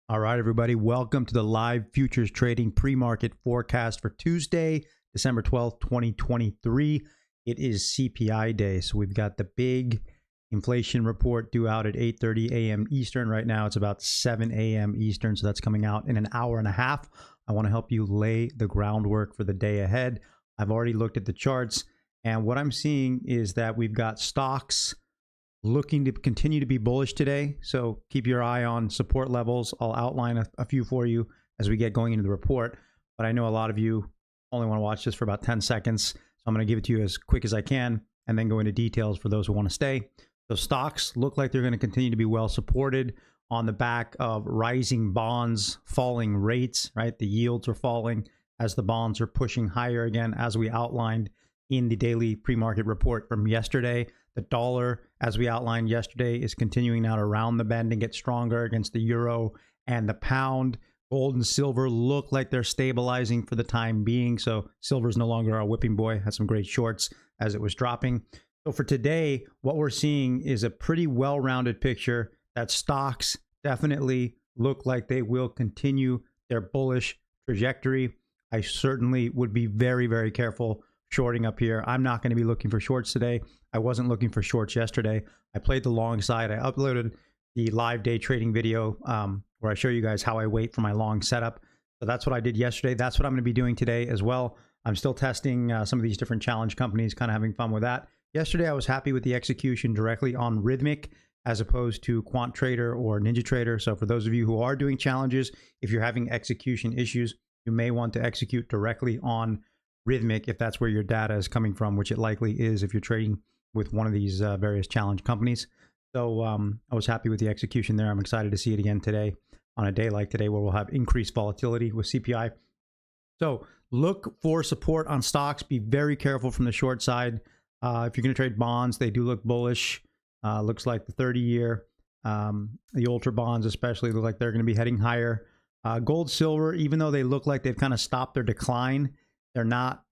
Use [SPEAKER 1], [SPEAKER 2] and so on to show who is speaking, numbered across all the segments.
[SPEAKER 1] All right, everybody, welcome to the live futures trading pre-market forecast for Tuesday, December 12th, 2023. It is CPI day, so we've got the big inflation report due out at 8:30 a.m. Eastern. Right now, it's about 7 a.m. Eastern, so that's coming out in an hour and a half. I want to help you lay the groundwork for the day ahead. I've already looked at the charts, and what I'm seeing is that we've got stocks looking to continue to be bullish today. So keep your eye on support levels. I'll outline a few for you as we get going into the report. But I know a lot of you only want to watch this for about 10 seconds. So I'm going to give it to you as quick as I can and then go into details for those who want to stay. So stocks look like they're going to continue to be well supported on the back of rising bonds, falling rates, right? The yields are falling as the bonds are pushing higher again, as we outlined in the daily pre-market report from yesterday. The dollar, as we outlined yesterday, is continuing now to round the bend and get stronger against the euro and the pound. Gold and silver look like they're stabilizing for the time being. So silver is no longer our whipping boy. Had some great shorts as it was dropping. So for today, what we're seeing is a pretty well-rounded picture that stocks definitely look like they will continue their bullish trajectory. I certainly would be very, very careful shorting up here. I'm not going to be looking for shorts today. I wasn't looking for shorts yesterday. I played the long side. I uploaded the live day trading video where I show you guys how I wait for my long setup. So that's what I did yesterday. That's what I'm going to be doing today as well. I'm still testing some of these different challenge companies, kind of having fun with that. Yesterday, I was happy with the execution directly on Rhythmic as opposed to Quant Trader or Ninja Trader. So for those of you who are doing challenges, if you're having execution issues, you may want to execute directly on Rhythmic if that's where your data is coming from, which it likely is if you're trading with one of these various challenge companies. So I was happy with the execution there. I'm excited to see it again today on a day like today where we'll have increased volatility with CPI. So look for support on stocks. Be very careful from the short side. If you're going to trade bonds, they do look bullish. Looks like the 30-year, the ultra bonds especially look like they're going to be heading higher. Gold, silver, even though they look like they've kind of stopped their decline, they're not,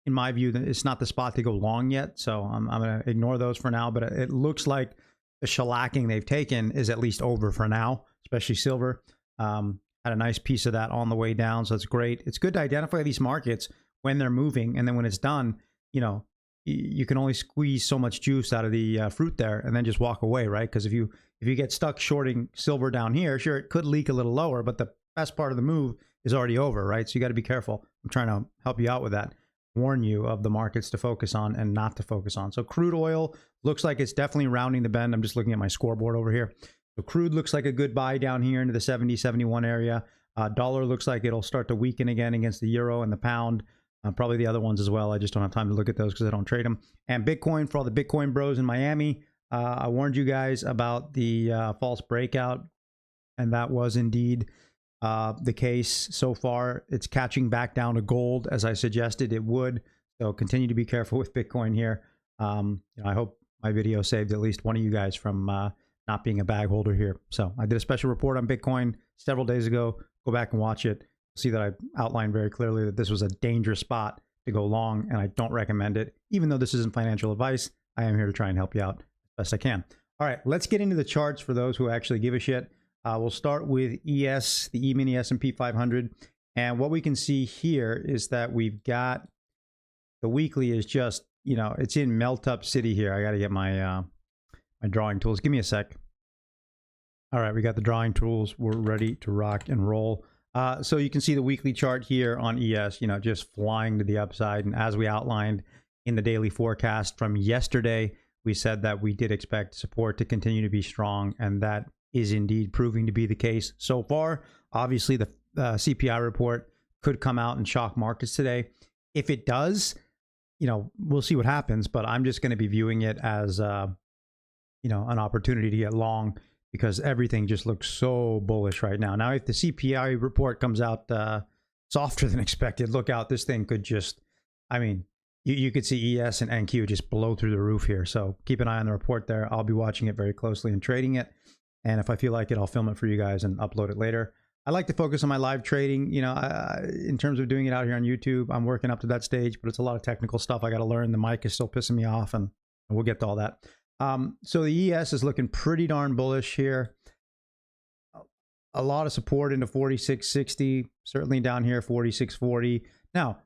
[SPEAKER 1] in my view, it's not the spot to go long yet. So I'm going to ignore those for now. But it looks like the shellacking they've taken is at least over for now, especially silver. Had a nice piece of that on the way down. So it's great. It's good to identify these markets when they're moving. And then when it's done, you know, you can only squeeze so much juice out of the fruit there and then just walk away, right? Because if you get stuck shorting silver down here, sure, it could leak a little lower, but the best part of the move is already over, right? So you got to be careful. I'm trying to help you out with that. Warn you of the markets to focus on and not to focus on. So crude oil looks like it's definitely rounding the bend. I'm just looking at my scoreboard over here. So crude looks like a good buy down here into the 70, 71 area. Dollar looks like it'll start to weaken again against the euro and the pound. Probably the other ones as well. I just don't have time to look at those because I don't trade them. And Bitcoin, for all the Bitcoin bros in Miami, I warned you guys about the false breakout, and that was indeed the case so far. It's catching back down to gold as I suggested it would. So continue to be careful with Bitcoin here. I hope my video saved at least one of you guys from not being a bag holder here. So I did a special report on Bitcoin several days ago. Go back and watch it. See that I outlined very clearly that this was a dangerous spot to go long, and I don't recommend it. Even though this isn't financial advice, I am here to try and help you out as best I can. All right, let's get into the charts for those who actually give a shit. We'll start with ES, the E-mini S&P 500. And what we can see here is that we've got the weekly is just, you know, it's in melt-up city here. I got to get my, my drawing tools. Give me a sec. All right, we got the drawing tools. We're ready to rock and roll. So you can see the weekly chart here on ES, you know, just flying to the upside. And as we outlined in the daily forecast from yesterday, we said that we did expect support to continue to be strong, and that is indeed proving to be the case so far. Obviously, the CPI report could come out and shock markets today. If it does, you know, we'll see what happens, but I'm just going to be viewing it as, you know, an opportunity to get long, because everything just looks so bullish right now. Now, if the CPI report comes out softer than expected, look out, this thing could just, I mean, you could see ES and NQ just blow through the roof here. So keep an eye on the report there. I'll be watching it very closely and trading it. And if I feel like it, I'll film it for you guys and upload it later. I like to focus on my live trading. You know, in terms of doing it out here on YouTube, I'm working up to that stage, but it's a lot of technical stuff I got to learn. The mic is still pissing me off, and we'll get to all that. So the ES is looking pretty darn bullish here. a lot of support into 46.60, certainly down here 46.40. Now,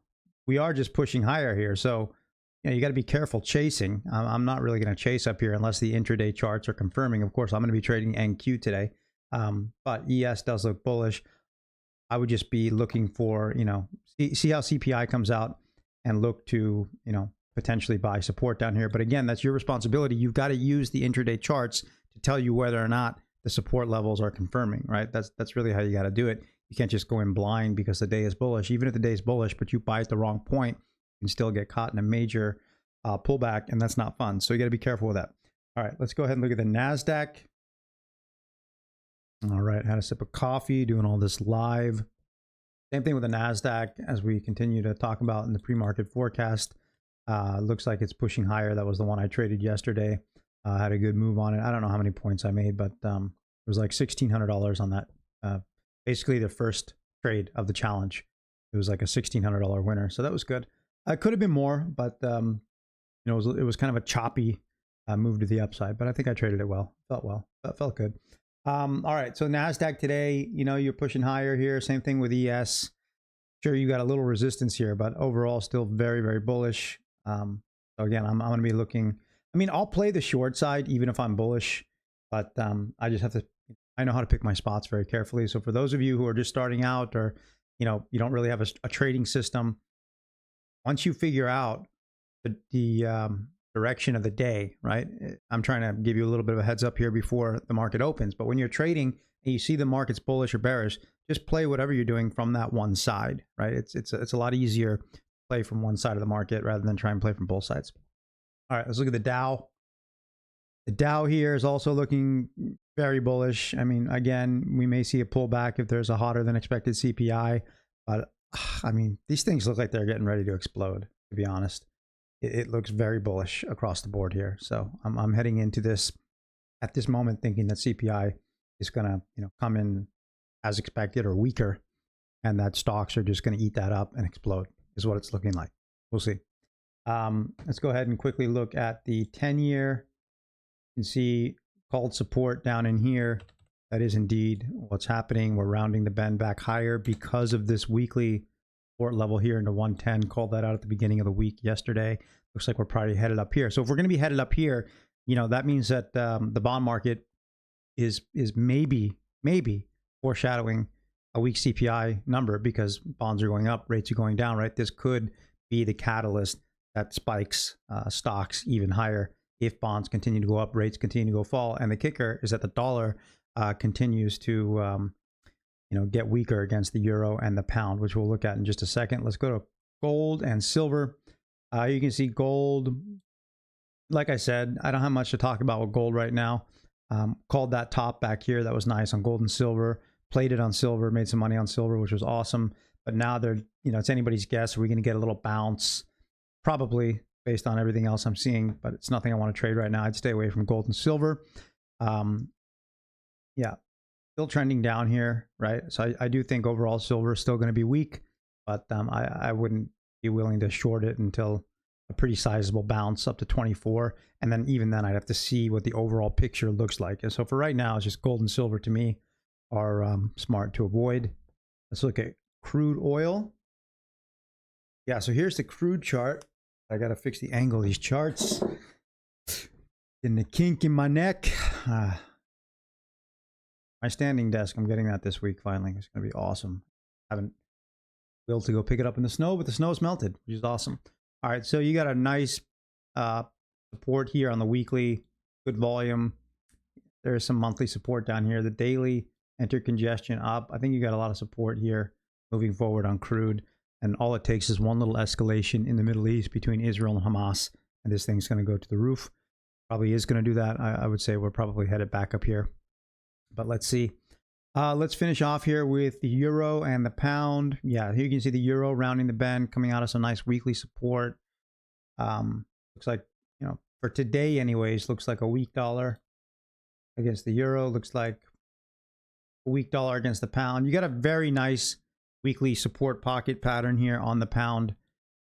[SPEAKER 1] we are just pushing higher here, so you got to be careful chasing. I'm not really going to chase up here unless the intraday charts are confirming. Of course, I'm going to be trading NQ today, but ES does look bullish. I would just be looking for, see how CPI comes out and look to, potentially buy support down here. But again, that's your responsibility. You've got to use the intraday charts to tell you whether or not the support levels are confirming, right? That's really how you got to do it. You can't just go in blind because the day is bullish. Even if the day is bullish, but you buy at the wrong point, you can still get caught in a major pullback, and that's not fun. So you got to be careful with that. All right, let's go ahead and look at the NASDAQ. All right, had a sip of coffee, doing all this live. Same thing with the NASDAQ as we continue to talk about in the pre-market forecast. Looks like it's pushing higher. That was the one I traded yesterday. Had a good move on it. I don't know how many points I made, but it was like $1,600 on that. Basically the first trade of the challenge. It was like a $1,600 winner. So that was good. It could have been more, but it was kind of a choppy move to the upside, but I think I traded it well. Felt well. That felt good. All right, so NASDAQ today, you're pushing higher here. Same thing with ES. Sure, you got a little resistance here, but overall still very, very bullish. So again, I'm going to be looking. I mean, I'll play the short side even if I'm bullish, but I just have to. I know how to pick my spots very carefully. So for those of you who are just starting out, or you don't really have a trading system, once you figure out the direction of the day, right? I'm trying to give you a little bit of a heads up here before the market opens, but when you're trading and you see the market's bullish or bearish, just play whatever you're doing from that one side, right? It's a lot easier to play from one side of the market rather than try and play from both sides. All right, let's look at the Dow. The Dow here is also looking very bullish. I mean, again, we may see a pullback if there's a hotter than expected CPI, but I mean, these things look like they're getting ready to explode, to be honest. It looks very bullish across the board here. So I'm heading into this at this moment thinking that CPI is going to come in as expected or weaker, and that stocks are just going to eat that up and explode is what it's looking like. We'll see. Let's go ahead and quickly look at the 10-year. You can see called support down in here. That is indeed what's happening. We're rounding the bend back higher because of this weekly support level here into 110. Called that out at the beginning of the week yesterday. Looks like we're probably headed up here. So if we're going to be headed up here, that means that the bond market is maybe foreshadowing a weak CPI number because bonds are going up, rates are going down, right? This could be the catalyst that spikes stocks even higher if bonds continue to go up, rates continue to go fall. And the kicker is that the dollar continues to get weaker against the euro and the pound, which we'll look at in just a second. Let's go to gold and silver. You can see gold, like I said, I don't have much to talk about with gold right now. Called that top back here. That was nice on gold and silver. Played it on silver, made some money on silver, which was awesome. But now they're, it's anybody's guess. Are we going to get a little bounce? Probably, based on everything else I'm seeing, but it's nothing I want to trade right now. I'd stay away from gold and silver. Yeah, still trending down here, right? So I do think overall silver is still going to be weak, but I wouldn't be willing to short it until a pretty sizable bounce up to 24. And then even then I'd have to see what the overall picture looks like. And so for right now, it's just gold and silver to me are smart to avoid. Let's look at crude oil. Yeah, so here's the crude chart. I got to fix the angle of these charts. Getting the kink in my neck. My standing desk, I'm getting that this week finally. It's going to be awesome. I haven't been able to go pick it up in the snow, but the snow's melted, which is awesome. All right, so you got a nice support here on the weekly, good volume. There's some monthly support down here. The daily enter congestion up. I think you got a lot of support here moving forward on crude. And all it takes is one little escalation in the Middle East between Israel and Hamas, and this thing's going to go to the roof. Probably is going to do that. I would say we're probably headed back up here. But let's see. Let's finish off here with the euro and the pound. Yeah, here you can see the euro rounding the bend, coming out of some nice weekly support. Looks like, for today anyways, looks like a weak dollar against the euro. Looks like a weak dollar against the pound. You got a very nice weekly support pocket pattern here on the pound.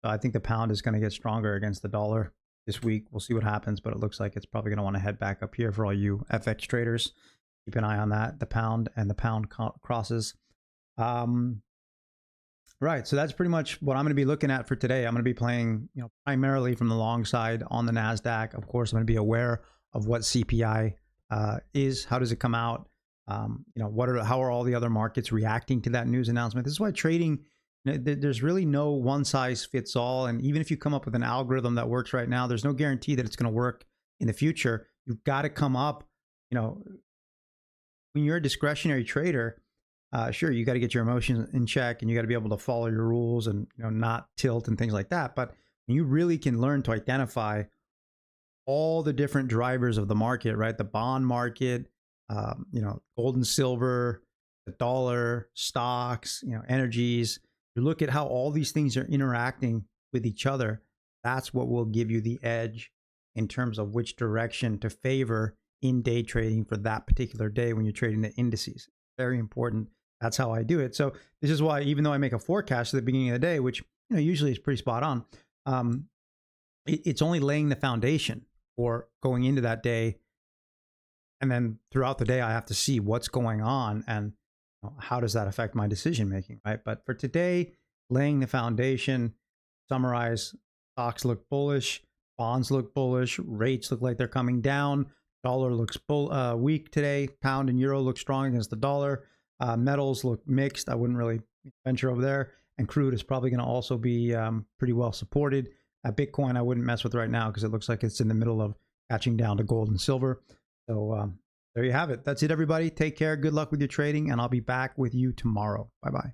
[SPEAKER 1] So I think the pound is going to get stronger against the dollar this week. We'll see what happens, but it looks like it's probably going to want to head back up here for all you FX traders. keep an eye on that, the pound and the pound crosses. Right, so that's pretty much what I'm going to be looking at for today. I'm going to be playing, primarily from the long side on the Nasdaq. Of course, I'm going to be aware of what CPI is. How does it come out? How are all the other markets reacting to that news announcement? This is why trading, there's really no one size fits all. And even if you come up with an algorithm that works right now, there's no guarantee that it's going to work in the future. You've got to come up, when you're a discretionary trader. Sure, you got to get your emotions in check, and you got to be able to follow your rules and not tilt and things like that. But when you really can learn to identify all the different drivers of the market, right? The bond market, gold and silver, the dollar, stocks, energies. You look at how all these things are interacting with each other. That's what will give you the edge in terms of which direction to favor in day trading for that particular day when you're trading the indices. Very important. That's how I do it. So this is why, even though I make a forecast at the beginning of the day, which usually is pretty spot on, it's only laying the foundation for going into that day. And then throughout the day, I have to see what's going on and how does that affect my decision making, right? But for today, laying the foundation, summarize, stocks look bullish, bonds look bullish, rates look like they're coming down, dollar looks weak today, pound and euro look strong against the dollar. Metals look mixed. I wouldn't really venture over there. And crude is probably going to also be pretty well supported. Bitcoin, I wouldn't mess with right now because it looks like it's in the middle of catching down to gold and silver. So there you have it. That's it, everybody. Take care. Good luck with your trading, and I'll be back with you tomorrow. Bye-bye.